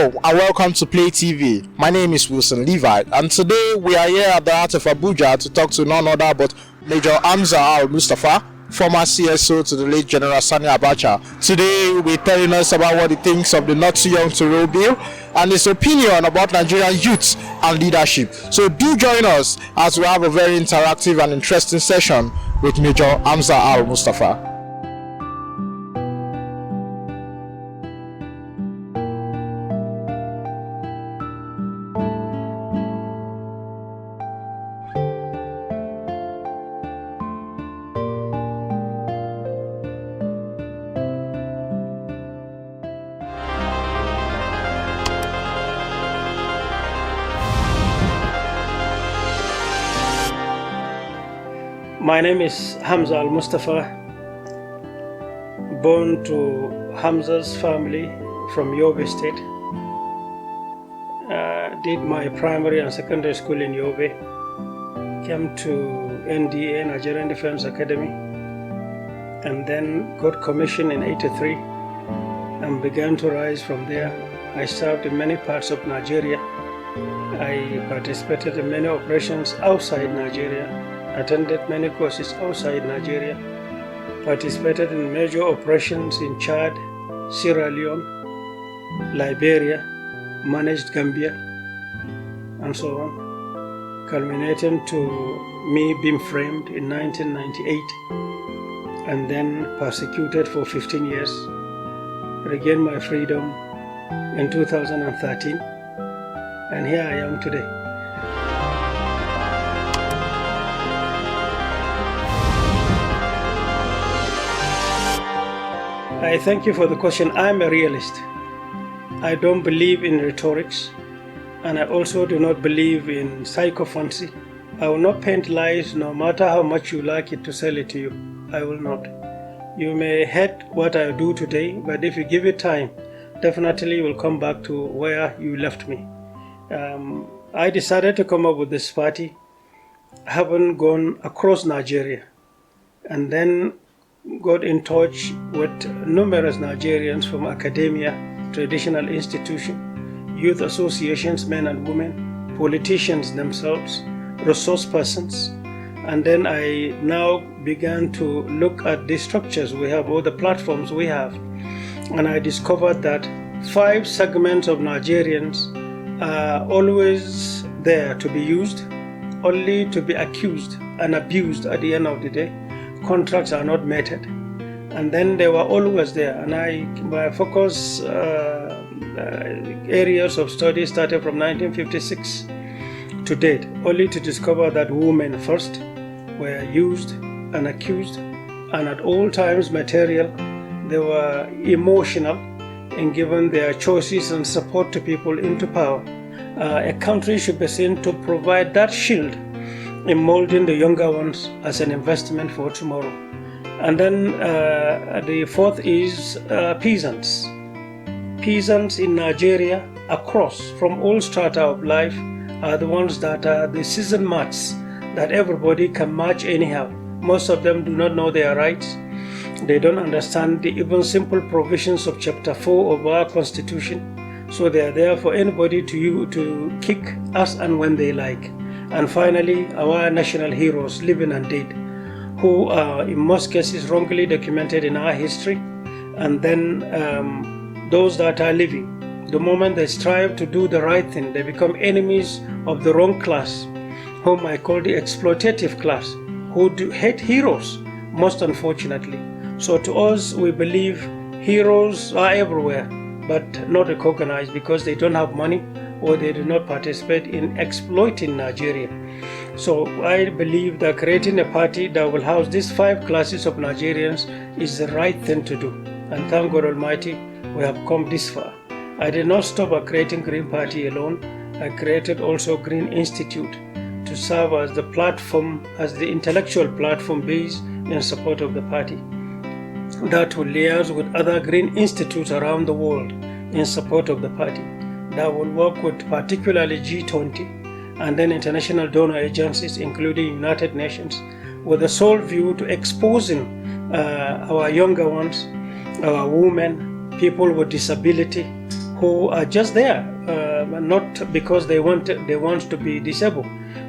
Hello and welcome to Play TV. My name is Wilson Levi, and today we are here at the heart of Abuja to talk to none other but Major Hamza Al-mustapha, former CSO to the late General Sanni Abacha. Today we'll be telling us about what he thinks of the Not Too Young to Roll bill and his opinion about Nigerian youth and leadership. So do join us as we have a very interactive and interesting session with Major Hamza Al-mustapha. My name is Hamza Al-mustapha, born to Hamza's family from Yobe State. Did my primary and secondary school in Yobe, came to NDA, Nigerian Defense Academy, and then got commissioned in '83 and began to rise from there. I served in many parts of Nigeria. I participated in many operations outside Nigeria, attended many courses outside Nigeria, participated in major operations in Chad, Sierra Leone, Liberia, managed Gambia, and so on, culminating to me being framed in 1998 and then persecuted for 15 years, regained my freedom in 2013, and here I am today. I thank you for the question. I'm a realist. I don't believe in rhetorics, and I also do not believe in psychophancy. I will not paint lies no matter how much you like it to sell it to you. I will not. You may hate what I do today, but if you give it time, definitely you will come back to where you left me. I decided to come up with this party, having gone across Nigeria, and then got in touch with numerous Nigerians from academia, traditional institutions, youth associations, men and women, politicians themselves, resource persons, and then I now began to look at the structures we have, or the platforms we have, and I discovered that 5 segments of Nigerians are always there to be used, only to be accused and abused at the end of the day. Contracts are not meted, and then they were always there, and my focus areas of study started from 1956 to date, only to discover that women first were used and accused, and at all times material. They were emotional in giving their choices and support to people into power. A country should be seen to provide that shield in molding the younger ones as an investment for tomorrow. And then the 4th is peasants. Peasants in Nigeria across, from all strata of life, are the ones that are the seasoned mats that everybody can match anyhow. Most of them do not know their rights. They don't understand the even simple provisions of Chapter 4 of our Constitution. So they are there for anybody to kick us and when they like. And finally, our national heroes, living and dead, who are in most cases wrongly documented in our history. And then those that are living, the moment they strive to do the right thing, they become enemies of the wrong class, whom I call the exploitative class, who hate heroes, most unfortunately. So to us, we believe heroes are everywhere, but not recognized because they don't have money or they do not participate in exploiting Nigeria. So I believe that creating a party that will house these 5 classes of Nigerians is the right thing to do. And thank God Almighty, we have come this far. I did not stop at creating Green Party alone. I created also Green Institute to serve as the platform, as the intellectual platform base in support of the party. That will liaise with other Green Institutes around the world in support of the party. That will work with particularly G20 and then international donor agencies, including United Nations, with the sole view to exposing our younger ones, our women, people with disability, who are just there, not because they want to be disabled,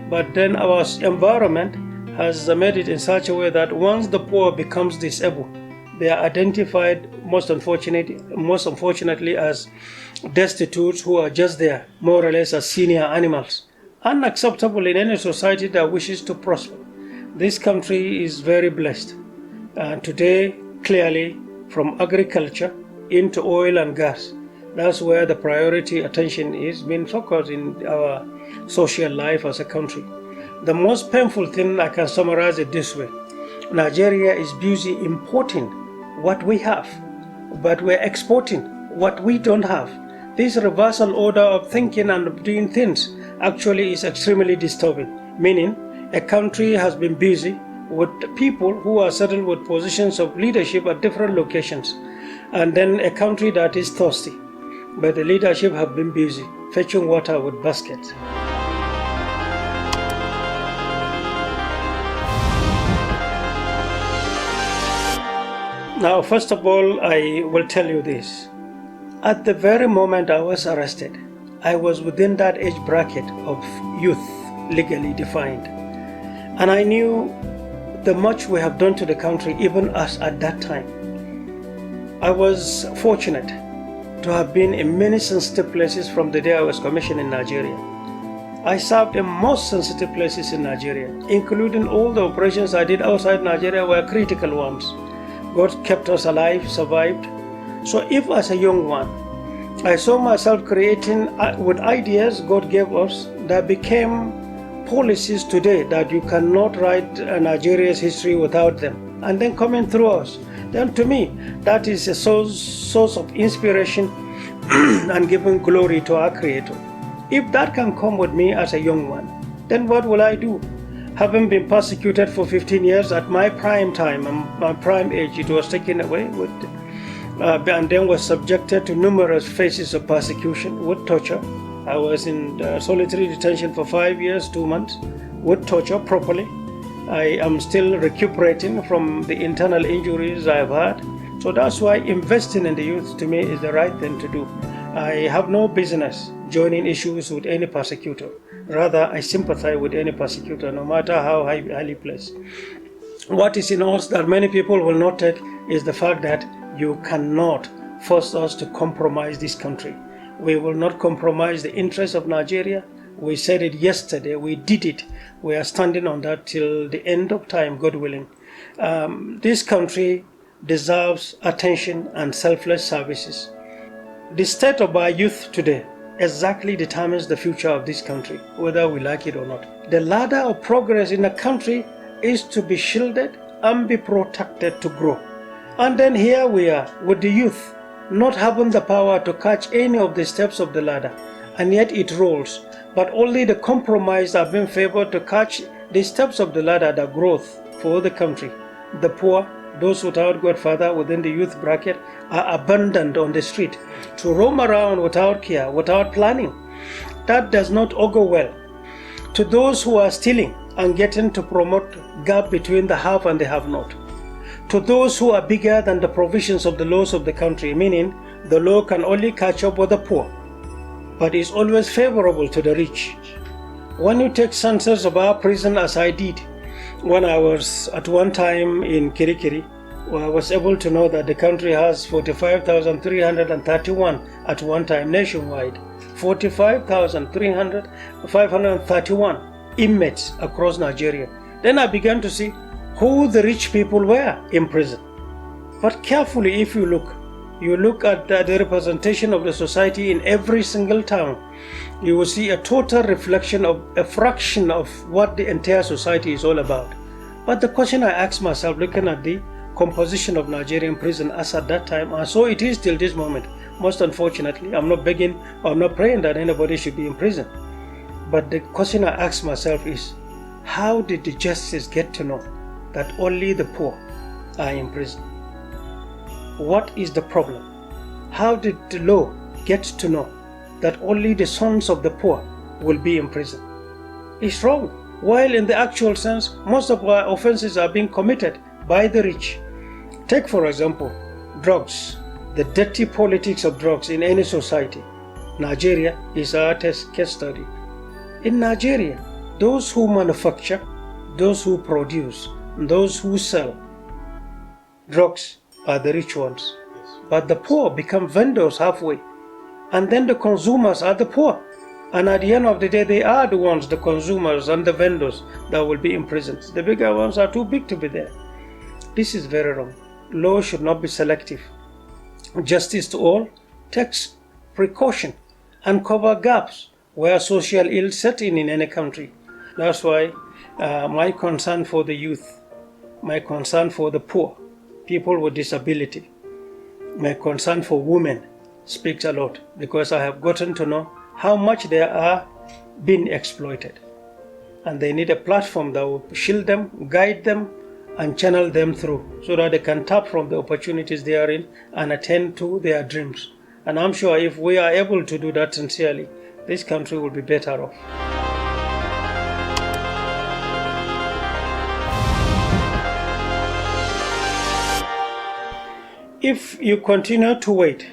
but then our environment has made it in such a way that once the poor becomes disabled, they are identified most unfortunately as destitutes who are just there, more or less as senior animals. Unacceptable in any society that wishes to prosper. This country is very blessed. Today, clearly, from agriculture into oil and gas, that's where the priority attention is being focused in our social life as a country. The most painful thing, I can summarize it this way: Nigeria is busy importing what we have, but we're exporting what we don't have. This reversal order of thinking and doing things actually is extremely disturbing, meaning a country has been busy with people who are settled with positions of leadership at different locations, and then a country that is thirsty, but the leadership have been busy fetching water with baskets. Now, first of all, I will tell you this. At the very moment I was arrested, I was within that age bracket of youth legally defined. And I knew the much we have done to the country, even us at that time. I was fortunate to have been in many sensitive places from the day I was commissioned in Nigeria. I served in most sensitive places in Nigeria, including all the operations I did outside Nigeria were critical ones. God kept us alive, survived. So if as a young one, I saw myself creating with ideas God gave us that became policies today that you cannot write Nigeria's history without them, and then coming through us, then to me, that is a source of inspiration and giving glory to our Creator. If that can come with me as a young one, then what will I do? Having been persecuted for 15 years at my prime time and my prime age, it was taken away with, and then was subjected to numerous phases of persecution with torture. I was in solitary detention for 5 years, 2 months, with torture properly. I am still recuperating from the internal injuries I have had. So that's why investing in the youth to me is the right thing to do. I have no business joining issues with any persecutor. Rather, I sympathize with any persecutor, no matter how highly placed. What is in us that many people will not take is the fact that you cannot force us to compromise this country. We will not compromise the interests of Nigeria. We said it yesterday, we did it. We are standing on that till the end of time, God willing. This country deserves attention and selfless services. The state of our youth today exactly determines the future of this country, whether we like it or not. The ladder of progress in a country is to be shielded and be protected to grow. And then here we are with the youth not having the power to catch any of the steps of the ladder, and yet it rolls. But only the compromised are being favored to catch the steps of the ladder, the growth for the country. The poor, those without Godfather within the youth bracket, are abandoned on the street to roam around without care, without planning. That does not augur well. To those who are stealing and getting to promote gap between the have and the have not. To those who are bigger than the provisions of the laws of the country, meaning the law can only catch up with the poor, but is always favorable to the rich. When you take census of our prison, as I did when I was at one time in Kirikiri, where I was able to know that the country has 45,331 at one time nationwide, 45,531 inmates across Nigeria. Then I began to see who the rich people were in prison. But carefully, if you look at the representation of the society in every single town, you will see a total reflection of a fraction of what the entire society is all about. But the question I asked myself, looking at the composition of Nigerian prison as at that time, and so it is till this moment, most unfortunately, I'm not begging or I'm not praying that anybody should be in prison. But the question I asked myself is, how did the justice get to know that only the poor are in prison? What is the problem? How did the law get to know that only the sons of the poor will be in prison? It's wrong. While in the actual sense, most of our offenses are being committed by the rich. Take, for example, drugs. the dirty politics of drugs in any society, Nigeria is our case study. In Nigeria, those who manufacture, those who produce, those who sell drugs are the rich ones. But the poor become vendors halfway. And then the consumers are the poor. And at the end of the day, they are the ones, the consumers and the vendors, that will be imprisoned. The bigger ones are too big to be there. This is very wrong. Law should not be selective. Justice to all takes precaution and cover gaps where social ills set in any country. That's why my concern for the youth, my concern for the poor, people with disability, my concern for women speaks a lot, because I have gotten to know how much they are being exploited. And they need a platform that will shield them, guide them, and channel them through so that they can tap from the opportunities they are in and attend to their dreams. And I'm sure if we are able to do that sincerely, this country will be better off. If you continue to wait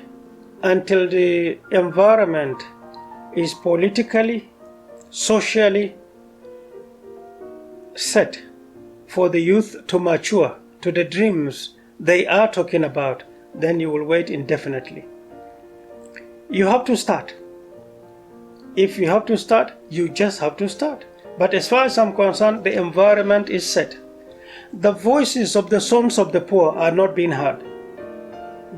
until the environment is politically, socially set for the youth to mature to the dreams they are talking about, then you will wait indefinitely. You have to start. If you have to start, you just have to start. But as far as I'm concerned, the environment is set. The voices of the sons of the poor are not being heard.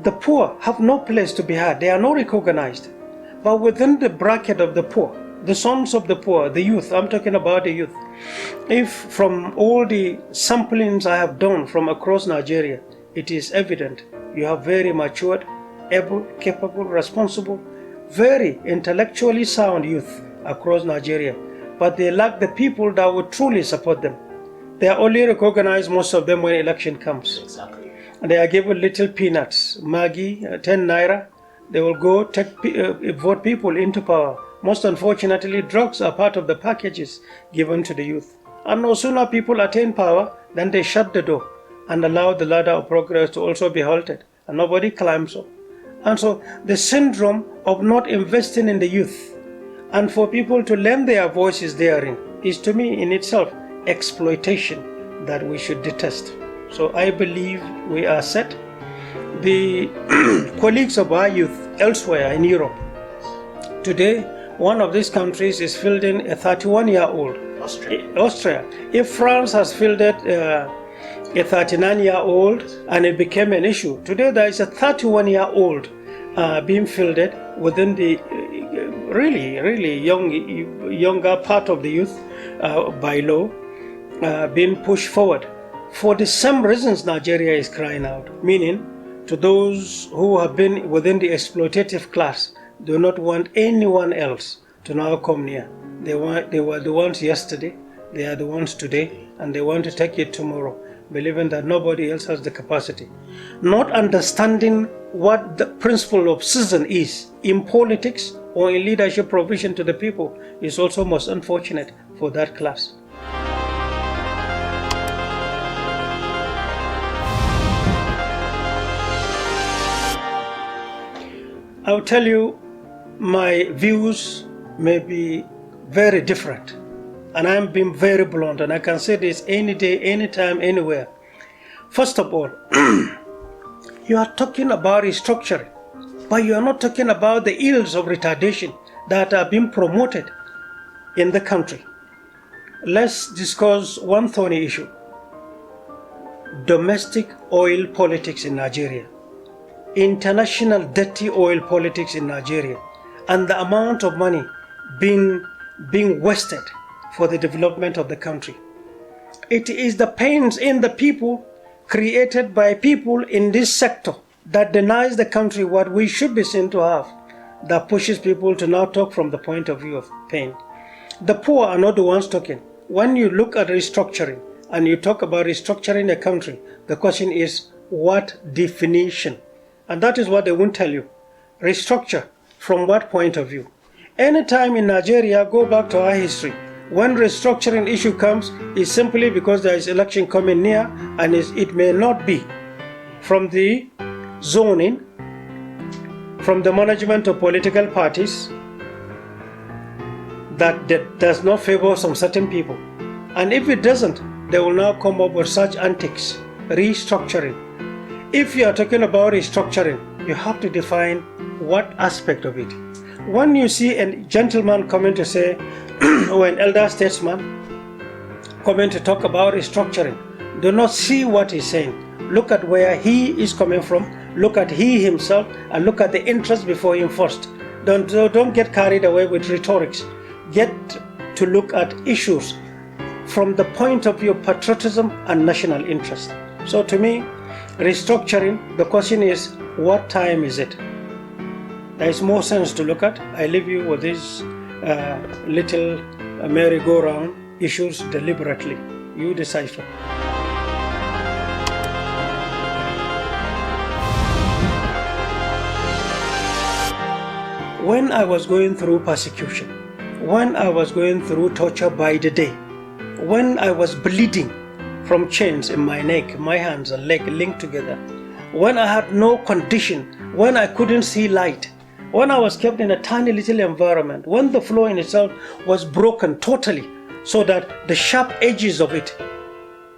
The poor have no place to be heard. They are not recognized. But within the bracket of the poor, the sons of the poor, the youth, I'm talking about the youth. If from all the samplings I have done from across Nigeria, it is evident you have very matured, able, capable, responsible, very intellectually sound youth across Nigeria, but they lack the people that would truly support them. They are only recognized, most of them, when election comes. Exactly. They are given little peanuts, Maggi, 10 naira. They will go vote people into power. Most unfortunately, drugs are part of the packages given to the youth. And no sooner people attain power, then they shut the door and allow the ladder of progress to also be halted, and nobody climbs up. And so the syndrome of not investing in the youth and for people to lend their voices therein is, to me, in itself exploitation that we should detest. So I believe we are set. The colleagues of our youth elsewhere in Europe, today one of these countries is fielding a 31-year-old. Austria. If France has fielded a 39-year-old and it became an issue, today there is a 31-year-old being fielded within the really younger part of the youth by law, being pushed forward for the same reasons Nigeria is crying out, meaning to those who have been within the exploitative class do not want anyone else to now come near. They were the ones yesterday, they are the ones today, and they want to take it tomorrow, believing that nobody else has the capacity. Not understanding what the principle of season is in politics or in leadership provision to the people is also most unfortunate for that class. I'll tell you, my views may be very different, and I'm being very blunt, and I can say this any day, anytime, anywhere. First of all, you are talking about restructuring, but you are not talking about the ills of retardation that are being promoted in the country. Let's discuss one thorny issue: domestic oil politics in Nigeria. International dirty oil politics in Nigeria, and the amount of money being wasted for the development of the country. It is the pains in the people created by people in this sector that denies the country what we should be seen to have, that pushes people to now talk from the point of view of pain. The poor are not the ones talking. When you look at restructuring and you talk about restructuring a country, the question is, what definition? And that is what they won't tell you. Restructure from what point of view? Anytime in Nigeria, go back to our history, when restructuring issue comes, it's simply because there is election coming near, and it may not be from the zoning from the management of political parties that does not favor some certain people. And if it doesn't, they will now come up with such antics, restructuring. If you are talking about restructuring, you have to define what aspect of it. When you see a gentleman coming to say, or an elder statesman coming to talk about restructuring, do not see what he's saying. Look at where he is coming from, look at he himself, and look at the interest before him first. Don't get carried away with rhetorics. Get to look at issues from the point of view of patriotism and national interest. So to me, restructuring, the question is, what time is it? There is more sense to look at. I leave you with these little merry-go-round issues deliberately. You decipher. When I was going through persecution, when I was going through torture by the day, when I was bleeding from chains in my neck, my hands and leg linked together, when I had no condition, when I couldn't see light, when I was kept in a tiny little environment, when the floor in itself was broken totally, so that the sharp edges of it,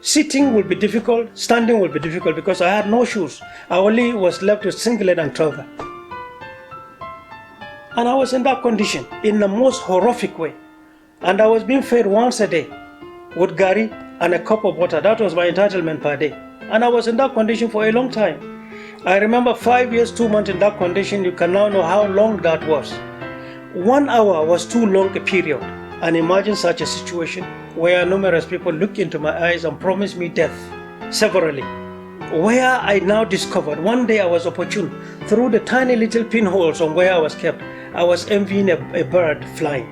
sitting will be difficult, standing will be difficult because I had no shoes. I only was left with singlet and trouser. And I was in that condition in the most horrific way. And I was being fed once a day with gari and a cup of water. That was my entitlement per day. And I was in that condition for a long time. I remember 5 years, 2 months in that condition. You can now know how long that was. 1 hour was too long a period. And imagine such a situation where numerous people look into my eyes and promise me death severally. Where I now discovered, one day I was opportune, through the tiny little pinholes on where I was kept, I was envying a bird flying.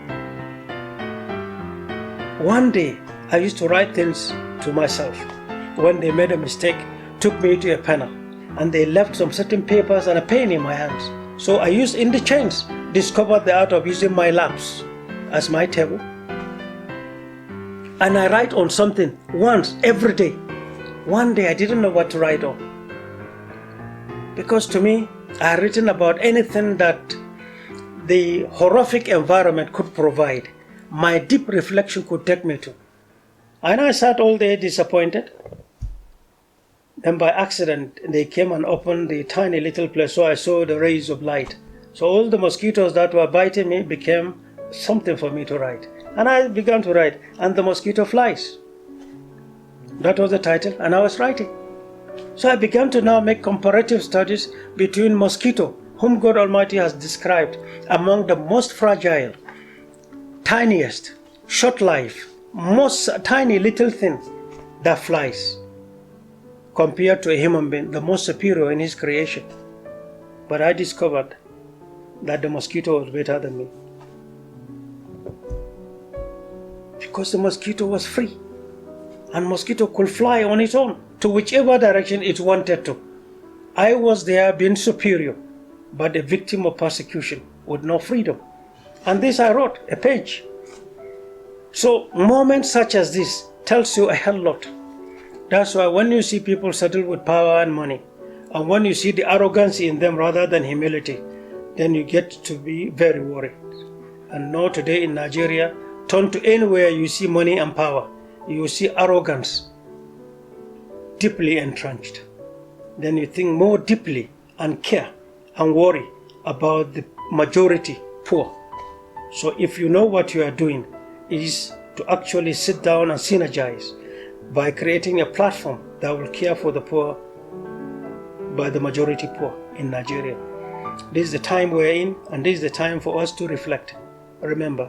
One day, I used to write things to myself. When they made a mistake, took me to a panel, and they left some certain papers and a pen in my hands. So I used in the chains, discovered the art of using my laps as my table. And I write on something once every day. One day I didn't know what to write on. Because to me, I had written about anything that the horrific environment could provide, my deep reflection could take me to. And I sat all day disappointed. Then by accident, they came and opened the tiny little place, so I saw the rays of light. So all the mosquitoes that were biting me became something for me to write. And I began to write, and the mosquito flies. That was the title, and I was writing. So I began to now make comparative studies between mosquito, whom God Almighty has described among the most fragile, tiniest, short life, most tiny little thing that flies, compared to a human being, the most superior in his creation. But I discovered that the mosquito was better than me. Because the mosquito was free. And mosquito could fly on its own to whichever direction it wanted to. I was there being superior, but a victim of persecution with no freedom. And this I wrote, a page. So moments such as this tells you a hell lot. That's why when you see people settle with power and money, and when you see the arrogance in them rather than humility, then you get to be very worried. And now today in Nigeria, turn to anywhere you see money and power, you see arrogance deeply entrenched. Then you think more deeply and care and worry about the majority poor. So if you know what you are doing is to actually sit down and synergize by creating a platform that will care for the poor by the majority poor in Nigeria. This is the time we're in, and this is the time for us to reflect. Remember,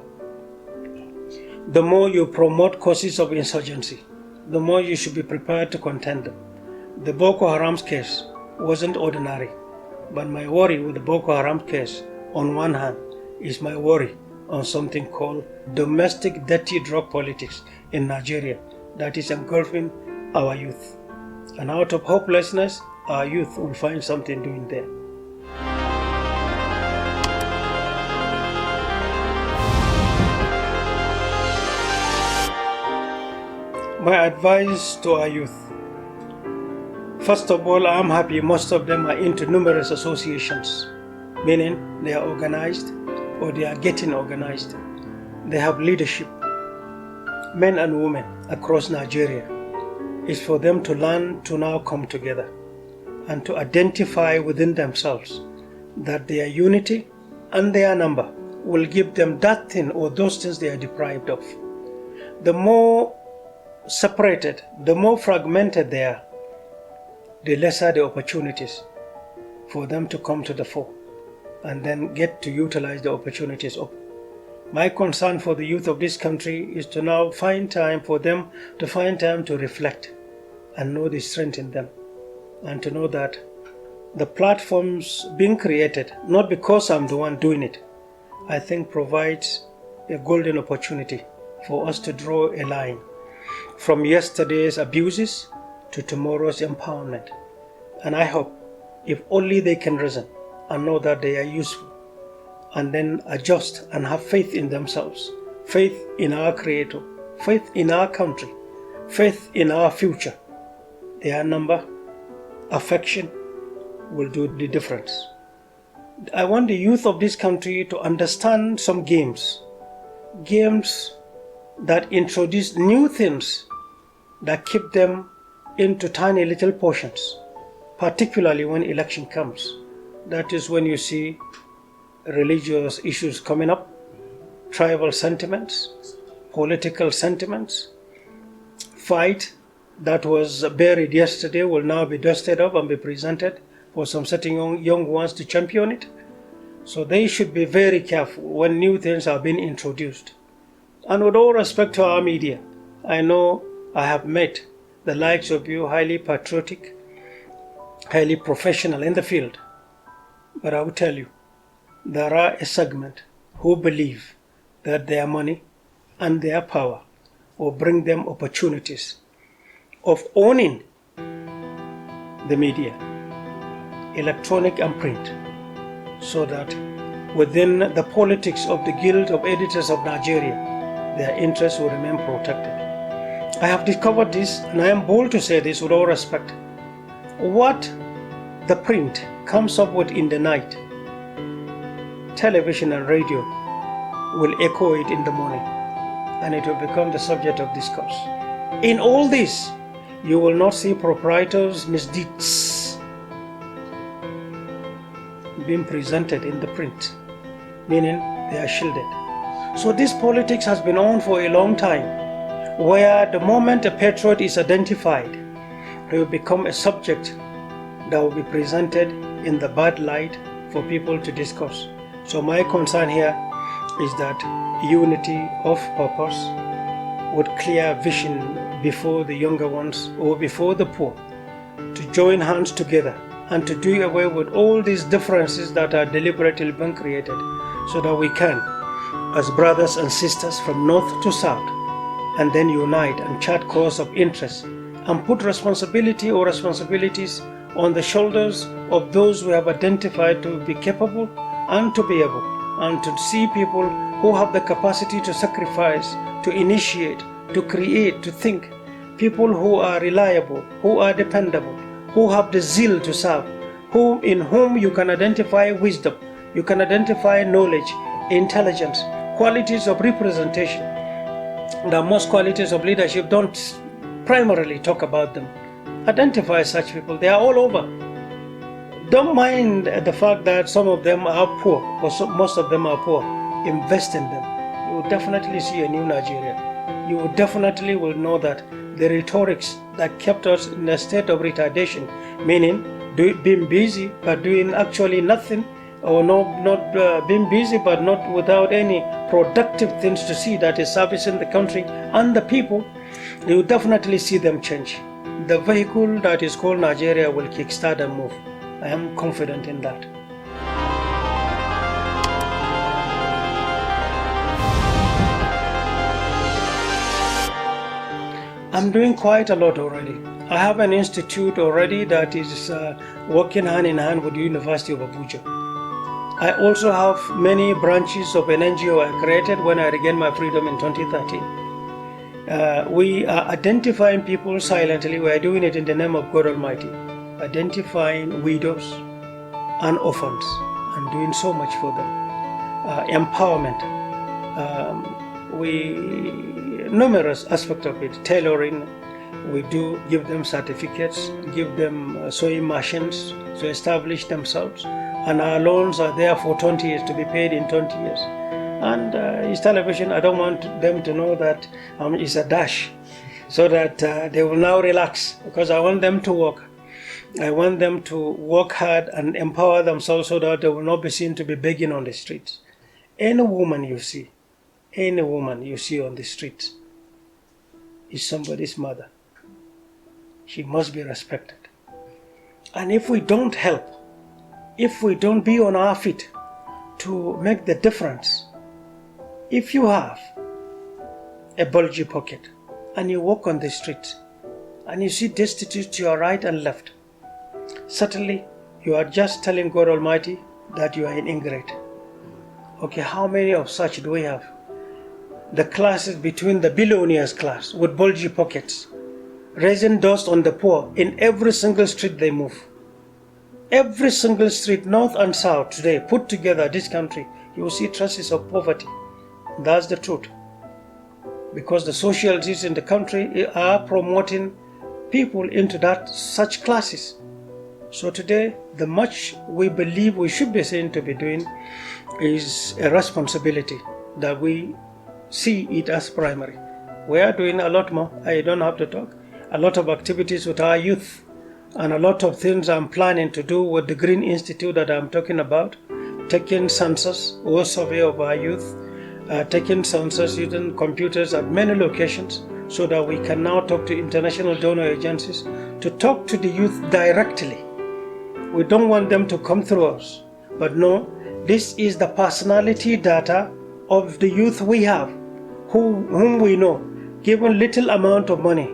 the more you promote causes of insurgency, the more you should be prepared to contend them. The Boko Haram's case wasn't ordinary, but my worry with the Boko Haram case, on one hand, is my worry on something called domestic dirty drug politics in Nigeria that is engulfing our youth. And out of hopelessness, our youth will find something doing there. My advice to our youth. First of all, I am happy most of them are into numerous associations. meaning they are organized or they are getting organized. They have leadership. Men and women across Nigeria. It's for them to learn to now come together and to identify within themselves that their unity and their number will give them that thing or those things they are deprived of. The more separated, the more fragmented they are, the lesser the opportunities for them to come to the fore and then get to utilize the opportunities up. My concern for the youth of this country is to now find time for them to find time to reflect and know the strength in them, and to know that the platforms being created, not because I'm the one doing it, I think provides a golden opportunity for us to draw a line from yesterday's abuses to tomorrow's empowerment. And I hope if only they can reason and know that they are useful, and then adjust and have faith in themselves, faith in our Creator, faith in our country, faith in our future, their number, affection will do the difference. I want the youth of this country to understand some games that introduce new things that keep them into tiny little portions, particularly when election comes. That is when you see religious issues coming up, tribal sentiments, political sentiments. Fight that was buried yesterday will now be dusted up and be presented for some certain young ones to champion it. So they should be very careful when new things are being introduced. And with all respect to our media, I know I have met the likes of you, highly patriotic, highly professional in the field. But I will tell you, there are a segment who believe that their money and their power will bring them opportunities of owning the media, electronic and print, so that within the politics of the Guild of Editors of Nigeria, their interests will remain protected. I have discovered this, and I am bold to say this with all respect. What the print comes up with in the night, television and radio will echo it in the morning, and it will become the subject of discourse. In all this, you will not see proprietors' misdeeds being presented in the print, meaning they are shielded. So this politics has been on for a long time, where the moment a patriot is identified, he will become a subject that will be presented in the bad light for people to discuss. So my concern here is that unity of purpose with clear vision before the younger ones or before the poor, to join hands together and to do away with all these differences that are deliberately being created, so that we can, as brothers and sisters from north to south, and then unite and chart course of interest and put responsibility or responsibilities on the shoulders of those we have identified to be capable and to be able, and to see people who have the capacity to sacrifice, to initiate, to create, to think, people who are reliable, who are dependable, who have the zeal to serve, in whom you can identify wisdom, you can identify knowledge, intelligence, qualities of representation. The most qualities of leadership don't primarily talk about them. Identify such people, they are all over. Don't mind the fact that some of them are poor, or most of them are poor. Invest in them. You will definitely see a new Nigeria. You will definitely will know that the rhetorics that kept us in a state of retardation, meaning being busy but doing actually nothing, or not being busy but not without any productive things to see that is servicing the country and the people, you will definitely see them change. The vehicle that is called Nigeria will kickstart and move. I am confident in that. I'm doing quite a lot already. I have an institute already that is working hand in hand with the University of Abuja. I also have many branches of an NGO I created when I regained my freedom in 2013. We are identifying people silently. We are doing it in the name of God Almighty, identifying widows and orphans and doing so much for them. Empowerment. Numerous aspects of it. Tailoring. We do give them certificates, give them sewing machines to establish themselves. And our loans are there for 20 years to be paid in 20 years. And his television, I don't want them to know that it's a dash, so that they will now relax, because I want them to work. I want them to work hard and empower themselves so that they will not be seen to be begging on the streets. Any woman you see on the streets is somebody's mother. She must be respected. And if we don't help, if we don't be on our feet to make the difference, if you have a bulgy pocket and you walk on the street and you see destitute to your right and left, certainly you are just telling God Almighty that you are an ingrate. Okay, how many of such do we have? The classes between the billionaires class with bulgy pockets, raising dust on the poor in every single street they move. Every single street, north and south today, put together this country, you will see traces of poverty. That's the truth. Because the socialists in the country are promoting people into such classes. So today, the much we believe we should be seen to be doing is a responsibility that we see it as primary. We are doing a lot more. I don't have to talk. A lot of activities with our youth, and a lot of things I'm planning to do with the Green Institute that I'm talking about, taking census or survey of our youth, taking census using computers at many locations, so that we can now talk to international donor agencies to talk to the youth directly. We don't want them to come through us, but no, this is the personality data of the youth we have, whom we know, given little amount of money,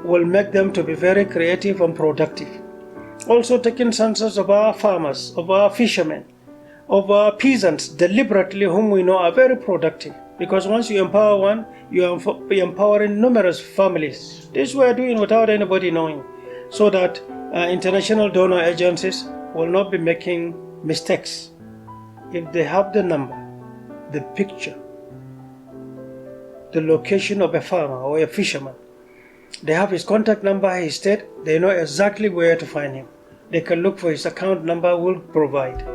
will make them to be very creative and productive. Also taking census of our farmers, of our fishermen, of our peasants deliberately, whom we know are very productive. Because once you empower one, you are empowering numerous families. This we are doing without anybody knowing, so that international donor agencies will not be making mistakes. If they have the number, the picture, the location of a farmer or a fisherman, they have his contact number, his state, they know exactly where to find him. They can look for his account number, will provide.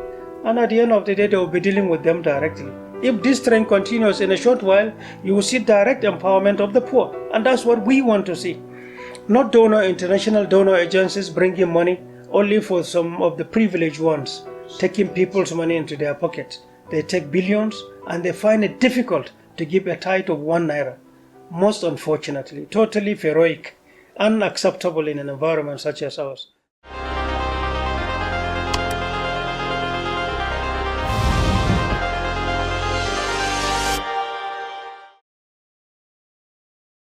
And at the end of the day, they will be dealing with them directly. If this trend continues, in a short while, you will see direct empowerment of the poor. And that's what we want to see. Not international donor agencies bringing money only for some of the privileged ones, taking people's money into their pockets. They take billions and they find it difficult to give a tithe of 1 naira. Most unfortunately, totally heroic, unacceptable in an environment such as ours.